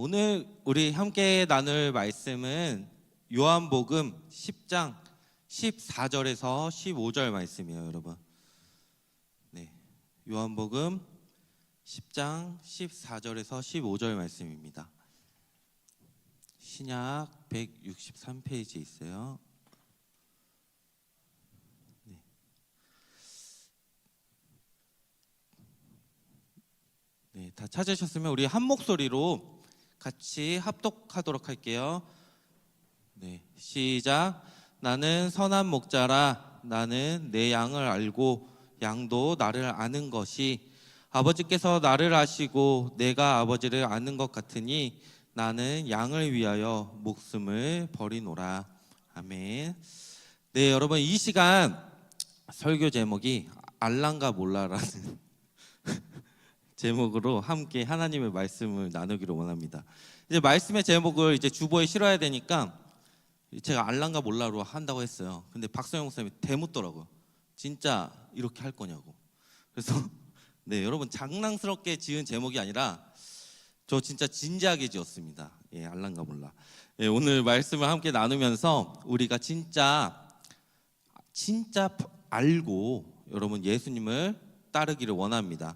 오늘 우리 함께 나눌 말씀은 요한복음 10장 14절에서 15절 말씀이에요, 여러분. 네, 요한복음 10장 14절에서 15절 말씀입니다. 신약 163페이지에 있어요. 네, 다 찾으셨으면 우리 한 목소리로 같이 합독하도록 할게요. 네, 시작. 나는 선한 목자라. 나는 내 양을 알고 양도 나를 아는 것이 아버지께서 나를 아시고 내가 아버지를 아는 것 같으니 나는 양을 위하여 목숨을 버리노라. 아멘. 네, 여러분, 이 시간 설교 제목이 알란가 몰라라는 제목으로 함께 하나님의 말씀을 나누기를 원합니다. 이제 말씀의 제목을 이제 주보에 실어야 되니까 제가 알란가 몰라로 한다고 했어요. 근데 박성영 목사님이 대묻더라고요. 진짜 이렇게 할 거냐고. 그래서 네, 여러분, 장난스럽게 지은 제목이 아니라 저 진짜 진지하게 지었습니다. 예, 알란가 몰라. 예, 오늘 말씀을 함께 나누면서 우리가 진짜 알고 여러분 예수님을 따르기를 원합니다.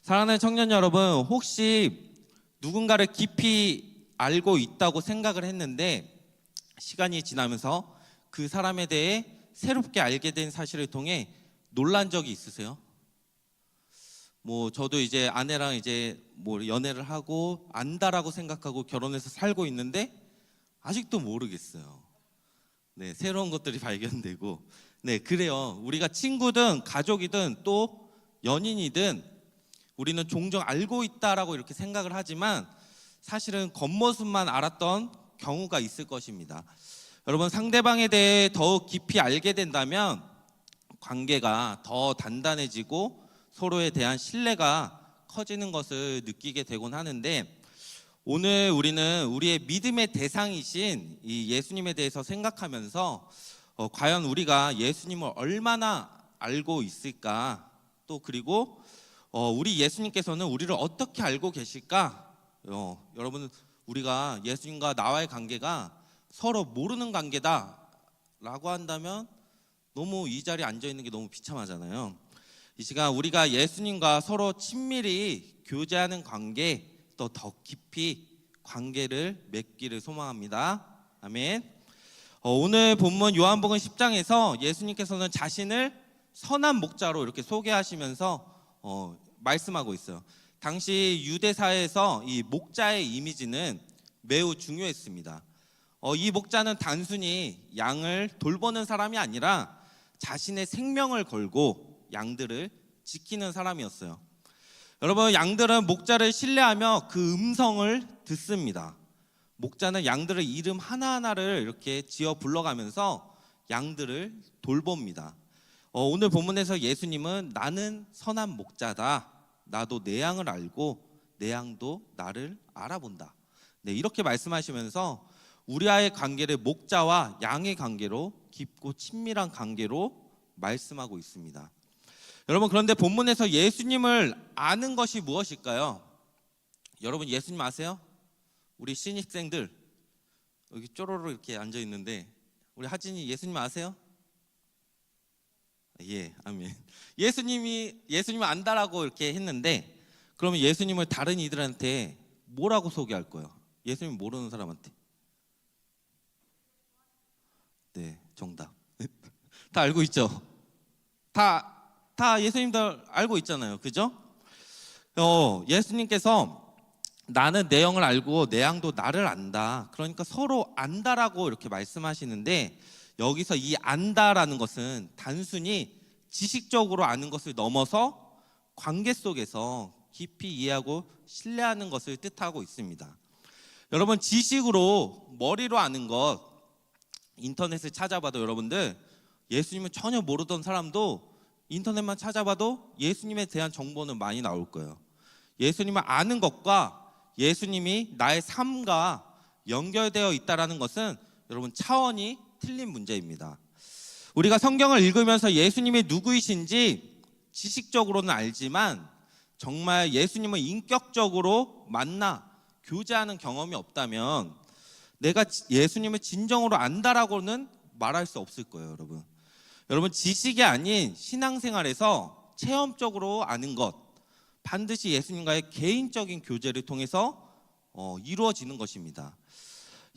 사랑하는 청년 여러분, 혹시 누군가를 깊이 알고 있다고 생각을 했는데 시간이 지나면서 그 사람에 대해 새롭게 알게 된 사실을 통해 놀란 적이 있으세요? 저도 이제 아내랑 이제 연애를 하고 안다라고 생각하고 결혼해서 살고 있는데 아직도 모르겠어요. 네, 새로운 것들이 발견되고, 네, 그래요. 우리가 친구든 가족이든 또 연인이든 우리는 종종 알고 있다라고 이렇게 생각을 하지만 사실은 겉모습만 알았던 경우가 있을 것입니다. 여러분, 상대방에 대해 더욱 깊이 알게 된다면 관계가 더 단단해지고 서로에 대한 신뢰가 커지는 것을 느끼게 되곤 하는데, 오늘 우리는 우리의 믿음의 대상이신 이 예수님에 대해서 생각하면서 과연 우리가 예수님을 얼마나 알고 있을까, 또 그리고 우리 예수님께서는 우리를 어떻게 알고 계실까? 여러분, 우리가 예수님과 나와의 관계가 서로 모르는 관계다라고 한다면 너무 이 자리에 앉아있는 게 너무 비참하잖아요. 이 시간 우리가 예수님과 서로 친밀히 교제하는 관계, 또 더 깊이 관계를 맺기를 소망합니다. 아멘. 오늘 본문 요한복음 10장에서 예수님께서는 자신을 선한 목자로 이렇게 소개하시면서 말씀하고 있어요. 당시 유대사에서 이 목자의 이미지는 매우 중요했습니다. 이 목자는 단순히 양을 돌보는 사람이 아니라 자신의 생명을 걸고 양들을 지키는 사람이었어요. 여러분, 양들은 목자를 신뢰하며 그 음성을 듣습니다. 목자는 양들의 이름 하나하나를 이렇게 지어 불러가면서 양들을 돌봅니다. 오늘 본문에서 예수님은 나는 선한 목자다. 나도 내 양을 알고 내 양도 나를 알아본다. 네, 이렇게 말씀하시면서 우리와의 관계를 목자와 양의 관계로, 깊고 친밀한 관계로 말씀하고 있습니다. 여러분, 그런데 본문에서 예수님을 아는 것이 무엇일까요? 여러분, 예수님 아세요? 우리 신입생들 여기 쪼로로 이렇게 앉아 있는데 우리 하진이 예수님 아세요? 예, 아멘. 예수님을 안다라고 이렇게 했는데, 그러면 예수님을 다른 이들한테 뭐라고 소개할 거예요? 예수님 모르는 사람한테. 네, 정답. 다 알고 있죠? 다 예수님도 알고 있잖아요, 그죠? 예수님께서 나는 내 영을 알고 내 양도 나를 안다. 그러니까 서로 안다라고 이렇게 말씀하시는데, 여기서 이 안다라는 것은 단순히 지식적으로 아는 것을 넘어서 관계 속에서 깊이 이해하고 신뢰하는 것을 뜻하고 있습니다. 여러분, 지식으로 머리로 아는 것, 인터넷을 찾아봐도 여러분들 예수님을 전혀 모르던 사람도 인터넷만 찾아봐도 예수님에 대한 정보는 많이 나올 거예요. 예수님을 아는 것과 예수님이 나의 삶과 연결되어 있다는 것은 여러분 차원이 틀린 문제입니다. 우리가 성경을 읽으면서 예수님이 누구이신지 지식적으로는 알지만 정말 예수님을 인격적으로 만나 교제하는 경험이 없다면 내가 예수님을 진정으로 안다라고는 말할 수 없을 거예요, 여러분. 여러분, 지식이 아닌 신앙생활에서 체험적으로 아는 것, 반드시 예수님과의 개인적인 교제를 통해서 이루어지는 것입니다.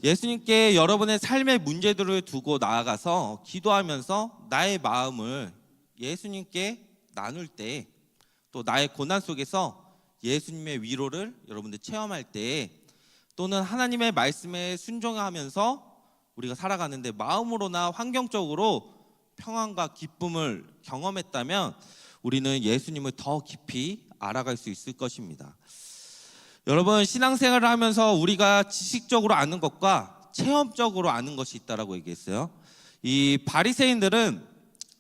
예수님께 여러분의 삶의 문제들을 두고 나아가서 기도하면서 나의 마음을 예수님께 나눌 때, 또 나의 고난 속에서 예수님의 위로를 여러분들 체험할 때, 또는 하나님의 말씀에 순종하면서 우리가 살아가는데 마음으로나 환경적으로 평안과 기쁨을 경험했다면 우리는 예수님을 더 깊이 알아갈 수 있을 것입니다. 여러분, 신앙생활을 하면서 우리가 지식적으로 아는 것과 체험적으로 아는 것이 있다라고 얘기했어요. 이 바리새인들은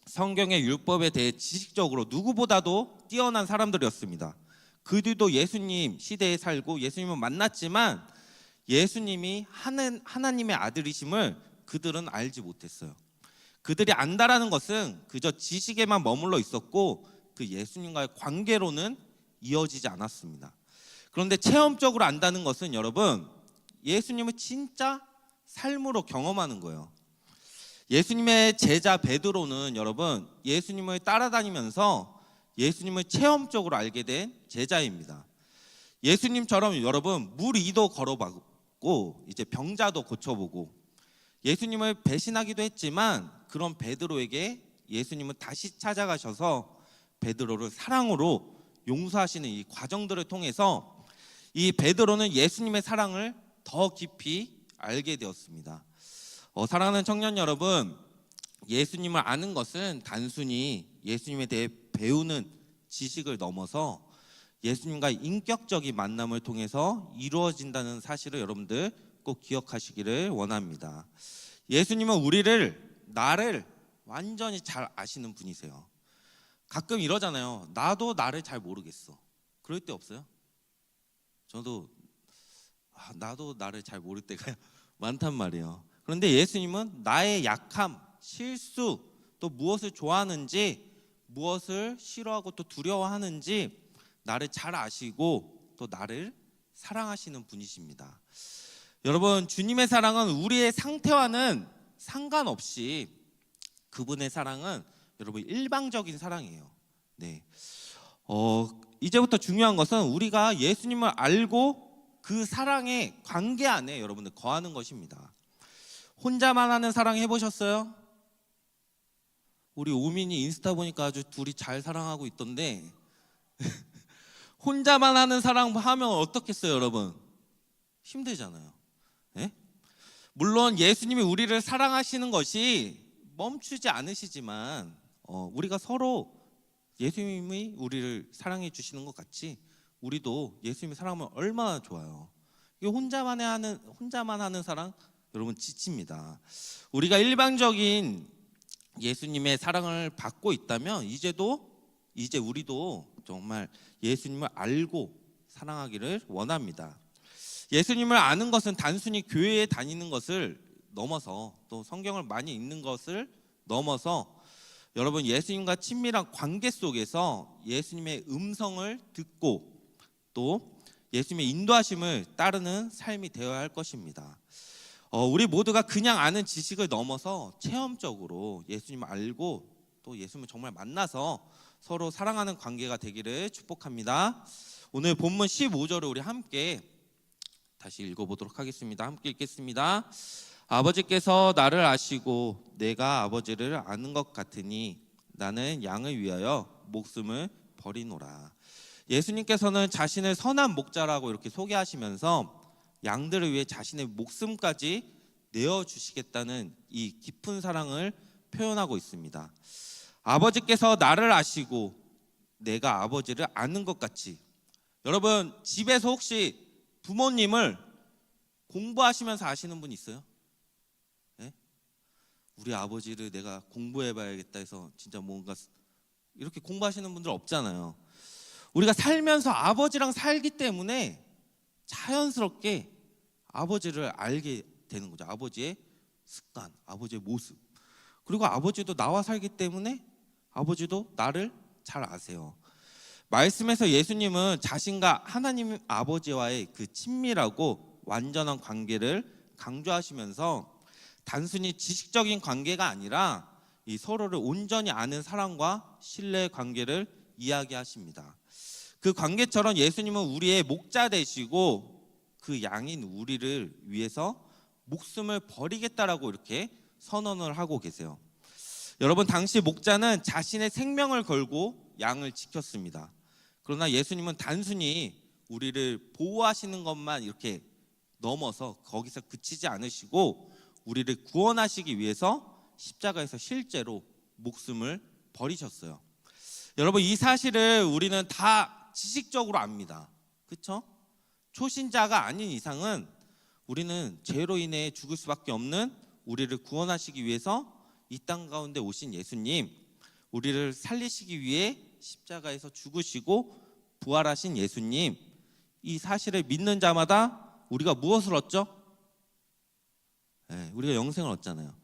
성경의 율법에 대해 지식적으로 누구보다도 뛰어난 사람들이었습니다. 그들도 예수님 시대에 살고 예수님을 만났지만 예수님이 하나님의 아들이심을 그들은 알지 못했어요. 그들이 안다라는 것은 그저 지식에만 머물러 있었고 그 예수님과의 관계로는 이어지지 않았습니다. 그런데 체험적으로 안다는 것은 여러분, 예수님을 진짜 삶으로 경험하는 거예요. 예수님의 제자 베드로는 여러분, 예수님을 따라다니면서 예수님을 체험적으로 알게 된 제자입니다. 예수님처럼 여러분, 물 위도 걸어보고 이제 병자도 고쳐보고 예수님을 배신하기도 했지만 그런 베드로에게 예수님은 다시 찾아가셔서 베드로를 사랑으로 용서하시는 이 과정들을 통해서 이 베드로는 예수님의 사랑을 더 깊이 알게 되었습니다. 사랑하는 청년 여러분, 예수님을 아는 것은 단순히 예수님에 대해 배우는 지식을 넘어서 예수님과 인격적인 만남을 통해서 이루어진다는 사실을 여러분들 꼭 기억하시기를 원합니다. 예수님은 나를 완전히 잘 아시는 분이세요. 가끔 이러잖아요. 나도 나를 잘 모르겠어. 그럴 때 없어요? 저도 나도 나를 잘 모를 때가 많단 말이에요. 그런데 예수님은 나의 약함, 실수, 또 무엇을 좋아하는지, 무엇을 싫어하고 또 두려워하는지 나를 잘 아시고 또 나를 사랑하시는 분이십니다. 여러분, 주님의 사랑은 우리의 상태와는 상관없이 그분의 사랑은 여러분 일방적인 사랑이에요. 네. 이제부터 중요한 것은 우리가 예수님을 알고 그 사랑의 관계 안에 여러분들 거하는 것입니다. 혼자만 하는 사랑 해보셨어요? 우리 오민이 인스타 보니까 아주 둘이 잘 사랑하고 있던데 혼자만 하는 사랑 하면 어떻겠어요, 여러분? 힘들잖아요. 네? 물론 예수님이 우리를 사랑하시는 것이 멈추지 않으시지만 우리가 서로 예수님이 우리를 사랑해 주시는 것 같이 우리도 예수님이 사랑하면 얼마나 좋아요. 이게 혼자만 하는 사랑 여러분 지칩니다. 우리가 일방적인 예수님의 사랑을 받고 있다면 이제 우리도 정말 예수님을 알고 사랑하기를 원합니다. 예수님을 아는 것은 단순히 교회에 다니는 것을 넘어서 또 성경을 많이 읽는 것을 넘어서 여러분 예수님과 친밀한 관계 속에서 예수님의 음성을 듣고 또 예수님의 인도하심을 따르는 삶이 되어야 할 것입니다. 우리 모두가 그냥 아는 지식을 넘어서 체험적으로 예수님을 알고 또 예수님을 정말 만나서 서로 사랑하는 관계가 되기를 축복합니다. 오늘 본문 15절을 우리 함께 다시 읽어보도록 하겠습니다. 함께 읽겠습니다. 아버지께서 나를 아시고 내가 아버지를 아는 것 같으니 나는 양을 위하여 목숨을 버리노라. 예수님께서는 자신을 선한 목자라고 이렇게 소개하시면서 양들을 위해 자신의 목숨까지 내어주시겠다는 이 깊은 사랑을 표현하고 있습니다. 아버지께서 나를 아시고 내가 아버지를 아는 것 같이, 여러분 집에서 혹시 부모님을 공부하시면서 아시는 분 있어요? 네? 우리 아버지를 내가 공부해봐야겠다 해서 진짜 뭔가 이렇게 공부하시는 분들 없잖아요. 우리가 살면서 아버지랑 살기 때문에 자연스럽게 아버지를 알게 되는 거죠. 아버지의 습관, 아버지의 모습. 그리고 아버지도 나와 살기 때문에 아버지도 나를 잘 아세요. 말씀에서 예수님은 자신과 하나님 아버지와의 그 친밀하고 완전한 관계를 강조하시면서 단순히 지식적인 관계가 아니라 이 서로를 온전히 아는 사랑과 신뢰의 관계를 이야기하십니다. 그 관계처럼 예수님은 우리의 목자 되시고 그 양인 우리를 위해서 목숨을 버리겠다라고 이렇게 선언을 하고 계세요. 여러분, 당시 목자는 자신의 생명을 걸고 양을 지켰습니다. 그러나 예수님은 단순히 우리를 보호하시는 것만 이렇게 넘어서 거기서 그치지 않으시고 우리를 구원하시기 위해서 십자가에서 실제로 목숨을 버리셨어요. 여러분, 이 사실을 우리는 다 지식적으로 압니다. 그렇죠? 초신자가 아닌 이상은 우리는 죄로 인해 죽을 수밖에 없는 우리를 구원하시기 위해서 이 땅 가운데 오신 예수님, 우리를 살리시기 위해 십자가에서 죽으시고 부활하신 예수님, 이 사실을 믿는 자마다 우리가 무엇을 얻죠? 우리가 영생을 얻잖아요.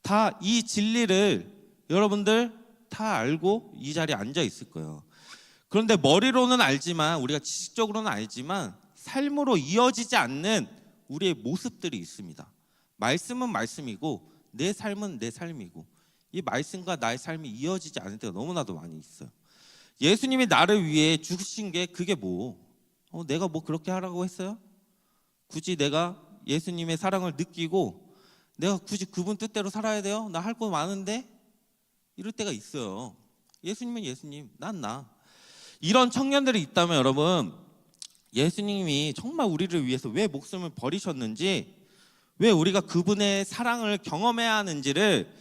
다 이 진리를 여러분들 다 알고 이 자리에 앉아 있을 거예요. 그런데 머리로는 알지만, 우리가 지식적으로는 알지만 삶으로 이어지지 않는 우리의 모습들이 있습니다. 말씀은 말씀이고 내 삶은 내 삶이고 이 말씀과 나의 삶이 이어지지 않을 때가 너무나도 많이 있어요. 예수님이 나를 위해 죽으신 게 그게 내가 그렇게 하라고 했어요? 굳이 내가 예수님의 사랑을 느끼고 내가 굳이 그분 뜻대로 살아야 돼요? 나 할 거 많은데? 이럴 때가 있어요. 예수님은 예수님, 난 나. 이런 청년들이 있다면 여러분, 예수님이 정말 우리를 위해서 왜 목숨을 버리셨는지, 왜 우리가 그분의 사랑을 경험해야 하는지를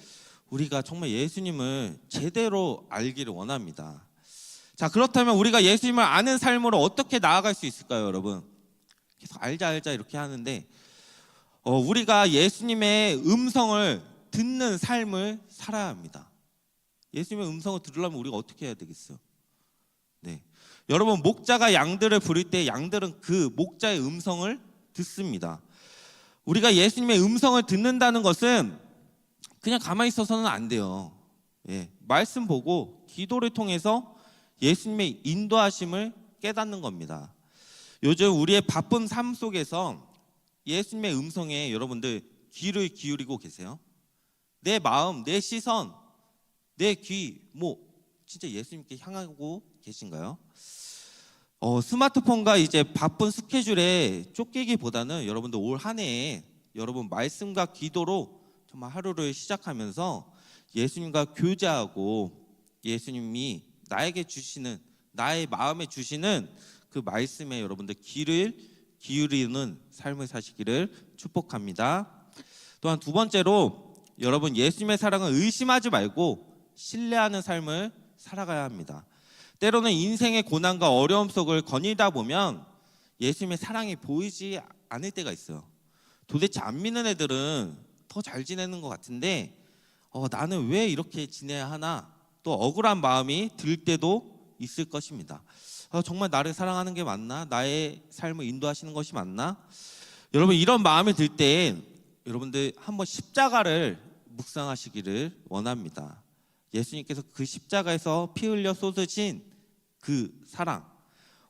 우리가 정말 예수님을 제대로 알기를 원합니다. 자, 그렇다면 우리가 예수님을 아는 삶으로 어떻게 나아갈 수 있을까요, 여러분? 계속 알자 이렇게 하는데 우리가 예수님의 음성을 듣는 삶을 살아야 합니다. 예수님의 음성을 들으려면 우리가 어떻게 해야 되겠어요? 네, 여러분, 목자가 양들을 부릴 때 양들은 그 목자의 음성을 듣습니다. 우리가 예수님의 음성을 듣는다는 것은 그냥 가만히 있어서는 안 돼요. 말씀 보고 기도를 통해서 예수님의 인도하심을 깨닫는 겁니다. 요즘 우리의 바쁜 삶 속에서 예수님의 음성에 여러분들 귀를 기울이고 계세요? 내 마음, 내 시선, 내 귀, 진짜 예수님께 향하고 계신가요? 스마트폰과 이제 바쁜 스케줄에 쫓기기보다는 여러분들 올 한 해에 여러분 말씀과 기도로 정말 하루를 시작하면서 예수님과 교제하고 예수님이 나에게 주시는, 나의 마음에 주시는 그 말씀에 여러분들 귀를 기울이는 삶을 사시기를 축복합니다. 또한 두 번째로 여러분, 예수님의 사랑을 의심하지 말고 신뢰하는 삶을 살아가야 합니다. 때로는 인생의 고난과 어려움 속을 거닐다 보면 예수님의 사랑이 보이지 않을 때가 있어요. 도대체 안 믿는 애들은 더 잘 지내는 것 같은데 나는 왜 이렇게 지내야 하나, 또 억울한 마음이 들 때도 있을 것입니다. 정말 나를 사랑하는 게 맞나? 나의 삶을 인도하시는 것이 맞나? 여러분, 이런 마음이 들 때 여러분들 한번 십자가를 묵상하시기를 원합니다. 예수님께서 그 십자가에서 피 흘려 쏟으신 그 사랑,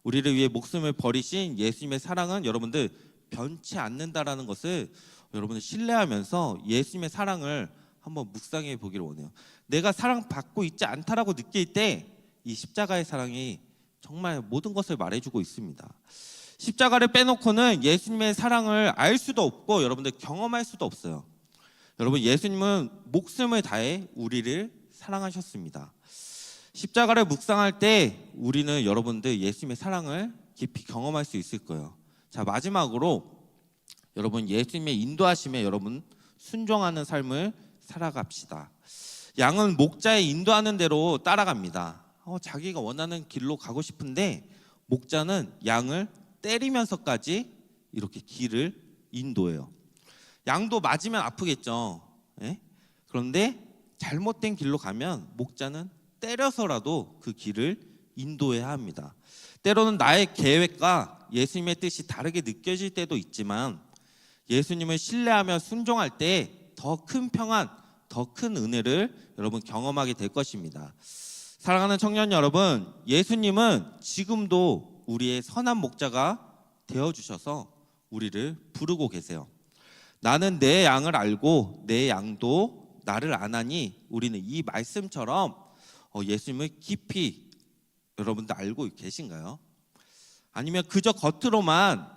우리를 위해 목숨을 버리신 예수님의 사랑은 여러분들 변치 않는다라는 것을 여러분들 신뢰하면서 예수님의 사랑을 한번 묵상해 보기를 원해요. 내가 사랑받고 있지 않다라고 느낄 때 이 십자가의 사랑이 정말 모든 것을 말해주고 있습니다. 십자가를 빼놓고는 예수님의 사랑을 알 수도 없고 여러분들 경험할 수도 없어요. 여러분, 예수님은 목숨을 다해 우리를 사랑하셨습니다. 십자가를 묵상할 때 우리는 여러분들 예수님의 사랑을 깊이 경험할 수 있을 거예요. 자, 마지막으로 여러분, 예수님의 인도하심에 여러분 순종하는 삶을 살아갑시다. 양은 목자의 인도하는 대로 따라갑니다. 자기가 원하는 길로 가고 싶은데 목자는 양을 때리면서까지 이렇게 길을 인도해요. 양도 맞으면 아프겠죠. 그런데 잘못된 길로 가면 목자는 때려서라도 그 길을 인도해야 합니다. 때로는 나의 계획과 예수님의 뜻이 다르게 느껴질 때도 있지만 예수님을 신뢰하며 순종할 때 더 큰 평안, 더 큰 은혜를 여러분 경험하게 될 것입니다. 사랑하는 청년 여러분, 예수님은 지금도 우리의 선한 목자가 되어주셔서 우리를 부르고 계세요. 나는 내 양을 알고 내 양도 나를 아나니, 우리는 이 말씀처럼 예수님을 깊이 여러분들 알고 계신가요? 아니면 그저 겉으로만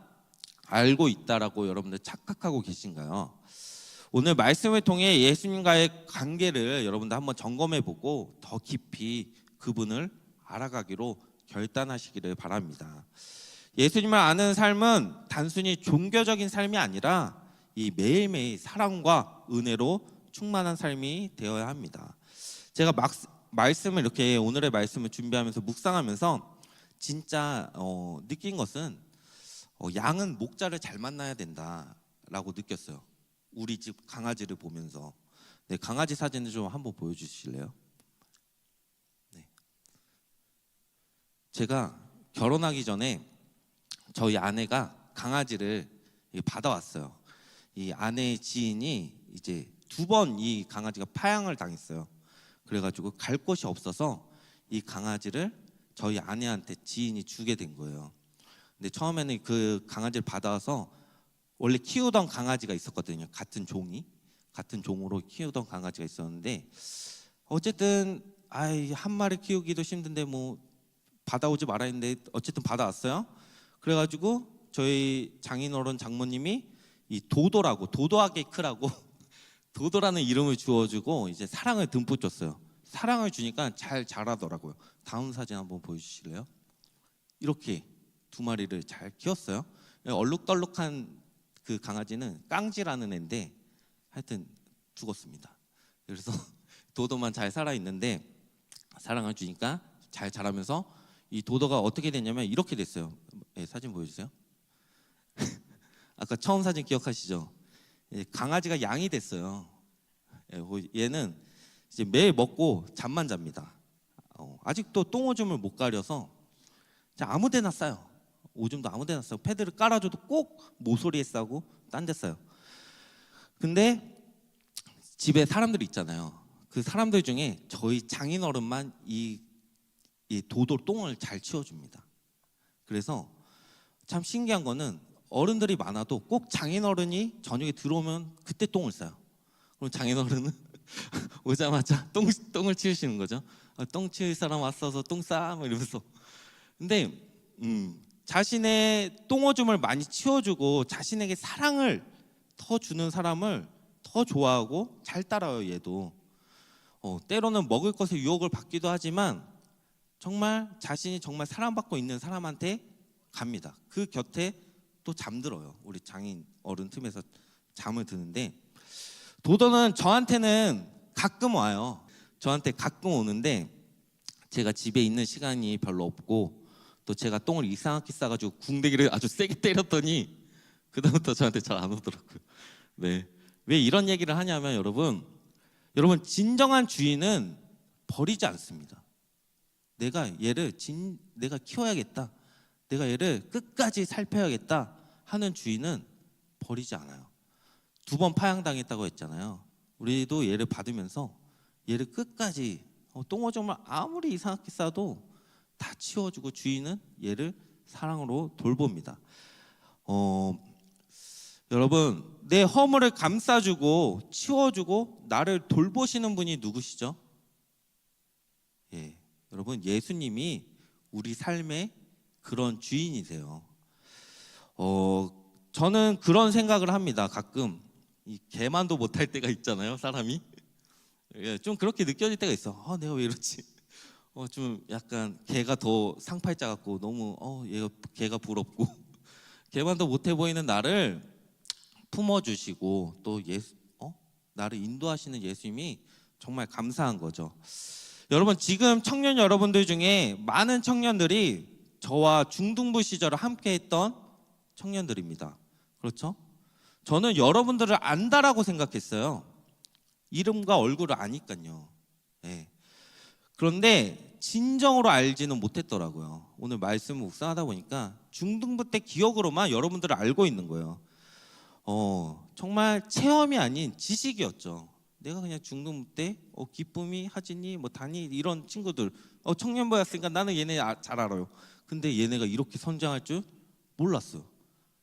알고 있다라고 여러분들 착각하고 계신가요? 오늘 말씀을 통해 예수님과의 관계를 여러분들 한번 점검해보고 더 깊이 그분을 알아가기로 결단하시기를 바랍니다. 예수님을 아는 삶은 단순히 종교적인 삶이 아니라 이 매일매일 사랑과 은혜로 충만한 삶이 되어야 합니다. 제가 말씀을 이렇게 오늘의 말씀을 준비하면서 묵상하면서 진짜 느낀 것은 양은 목자를 잘 만나야 된다라고 느꼈어요. 우리 집 강아지를 보면서. 네, 강아지 사진을 좀 한번 보여주실래요? 네. 제가 결혼하기 전에 저희 아내가 강아지를 받아왔어요. 이 아내의 지인이 이제 2번 이 강아지가 파양을 당했어요. 그래가지고 갈 곳이 없어서 이 강아지를 저희 아내한테 지인이 주게 된 거예요. 근데 처음에는 그 강아지를 받아와서 원래 키우던 강아지가 있었거든요. 같은 종으로 키우던 강아지가 있었는데, 어쨌든 한 마리 키우기도 힘든데 뭐 받아오지 말아 했는데 어쨌든 받아왔어요. 그래가지고 저희 장인어른 장모님이 이 도도하게 크라고 도도라는 이름을 주어주고 이제 사랑을 듬뿍 줬어요. 사랑을 주니까 잘 자라더라고요. 다음 사진 한번 보여주실래요? 이렇게 2마리를 잘 키웠어요. 얼룩덜룩한 그 강아지는 깡지라는 애인데 하여튼 죽었습니다. 그래서 도도만 잘 살아있는데 사랑을 주니까 잘 자라면서 이 도도가 어떻게 됐냐면 이렇게 됐어요. 네, 사진 보여주세요. 아까 처음 사진 기억하시죠? 강아지가 양이 됐어요. 얘는 이제 매일 먹고 잠만 잡니다. 아직도 똥오줌을 못 가려서 아무데나 싸요. 오줌도 아무데나 싸고 패드를 깔아줘도 꼭 모서리에 싸고 딴 데 싸요. 근데 집에 사람들이 있잖아요. 그 사람들 중에 저희 장인어른만 이 도도 똥을 잘 치워줍니다. 그래서 참 신기한 거는 어른들이 많아도 꼭 장인어른이 저녁에 들어오면 그때 똥을 싸요. 그럼 장인어른은 오자마자 똥을 치우시는 거죠. 똥 치울 사람 왔어서 똥 싸 뭐 이러면서. 근데 자신의 똥오줌을 많이 치워주고 자신에게 사랑을 더 주는 사람을 더 좋아하고 잘 따라요. 얘도 때로는 먹을 것에 유혹을 받기도 하지만 정말 자신이 정말 사랑받고 있는 사람한테 갑니다. 그 곁에 또 잠들어요. 우리 장인 어른 틈에서 잠을 드는데, 도도는 저한테는 가끔 와요. 저한테 가끔 오는데 제가 집에 있는 시간이 별로 없고 또 제가 똥을 이상하게 싸가지고 궁대기를 아주 세게 때렸더니 그다음부터 저한테 잘 안 오더라고요. 네, 왜 이런 얘기를 하냐면 여러분 진정한 주인은 버리지 않습니다. 내가 키워야겠다, 내가 얘를 끝까지 살펴야겠다 하는 주인은 버리지 않아요. 2번 파양당했다고 했잖아요. 우리도 얘를 받으면서 얘를 끝까지 똥오줌을 아무리 이상하게 싸도 다 치워주고 주인은 얘를 사랑으로 돌봅니다. 여러분, 내 허물을 감싸주고 치워주고 나를 돌보시는 분이 누구시죠? 여러분, 예수님이 우리 삶의 그런 주인이세요. 저는 그런 생각을 합니다. 가끔 이 개만도 못할 때가 있잖아요, 사람이. 좀 그렇게 느껴질 때가 있어. 내가 왜 이러지? 좀 약간 개가 더 상팔자 같고 너무 개가 부럽고 개만도 못해 보이는 나를 품어주시고 또 나를 인도하시는 예수님이 정말 감사한 거죠. 여러분, 지금 청년 여러분들 중에 많은 청년들이 저와 중등부 시절을 함께했던 청년들입니다. 그렇죠? 저는 여러분들을 안다라고 생각했어요. 이름과 얼굴을 아니까요. 네. 그런데 진정으로 알지는 못했더라고요. 오늘 말씀을 묵상하다 보니까 중등부 때 기억으로만 여러분들을 알고 있는 거예요. 정말 체험이 아닌 지식이었죠. 내가 그냥 중등 때 기쁨이, 하진이, 뭐 다니 이런 친구들 청년부였으니까 나는 얘네 잘 알아요. 근데 얘네가 이렇게 성장할 줄 몰랐어요.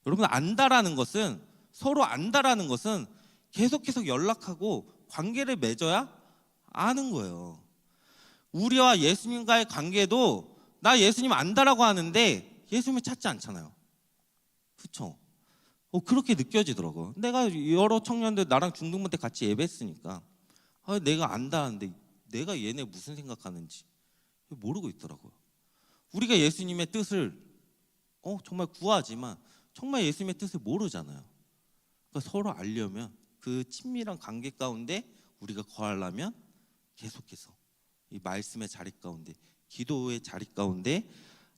여러분 안다라는 것은 서로 안다라는 것은 계속 연락하고 관계를 맺어야 아는 거예요. 우리와 예수님과의 관계도 나 예수님 안다라고 하는데 예수님을 찾지 않잖아요. 그렇죠? 그렇게 느껴지더라고요. 내가 여러 청년들 나랑 중등부 때 같이 예배했으니까 내가 안다는데 내가 얘네 무슨 생각하는지 모르고 있더라고요. 우리가 예수님의 뜻을 정말 구하지만 정말 예수님의 뜻을 모르잖아요. 그러니까 서로 알려면 그 친밀한 관계 가운데 우리가 거하려면 계속해서 이 말씀의 자리 가운데, 기도의 자리 가운데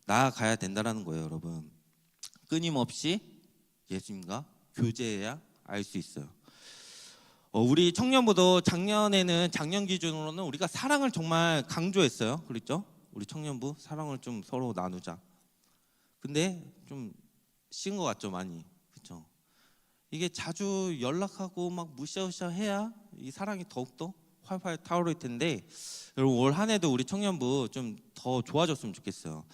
나아가야 된다는 거예요, 여러분. 끊임없이 예수님과 교제해야 알 수 있어요. 우리 청년부도 작년 기준으로는 우리가 사랑을 정말 강조했어요. 그렇죠? 우리 청년부 사랑을 좀 서로 나누자. 근데 좀 식은 것 같죠, 많이. 그렇죠? 이게 자주 연락하고 막 무시하셔 해야 이 사랑이 더욱더 활활 타오를 텐데, 여러분 올 한 해도 우리 청년부 좀 더 좋아졌으면 좋겠어요.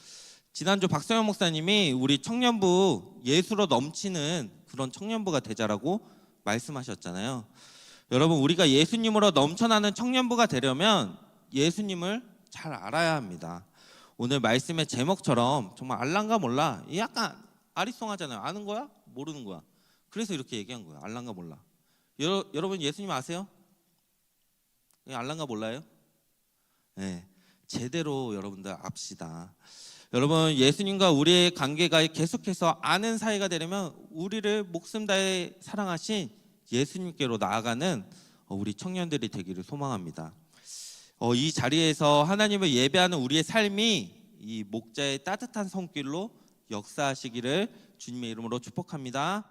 지난주 박성현 목사님이 우리 청년부 예수로 넘치는 그런 청년부가 되자라고 말씀하셨잖아요. 여러분 우리가 예수님으로 넘쳐나는 청년부가 되려면 예수님을 잘 알아야 합니다. 오늘 말씀의 제목처럼 정말 알랑가 몰라, 약간 아리송하잖아요. 아는 거야? 모르는 거야. 그래서 이렇게 얘기한 거예요. 알랑가 몰라. 여러분 예수님 아세요? 알랑가 몰라요? 네, 제대로 여러분들 압시다. 여러분 예수님과 우리의 관계가 계속해서 아는 사이가 되려면 우리를 목숨 다해 사랑하신 예수님께로 나아가는 우리 청년들이 되기를 소망합니다. 이 자리에서 하나님을 예배하는 우리의 삶이 이 목자의 따뜻한 손길로 역사하시기를 주님의 이름으로 축복합니다.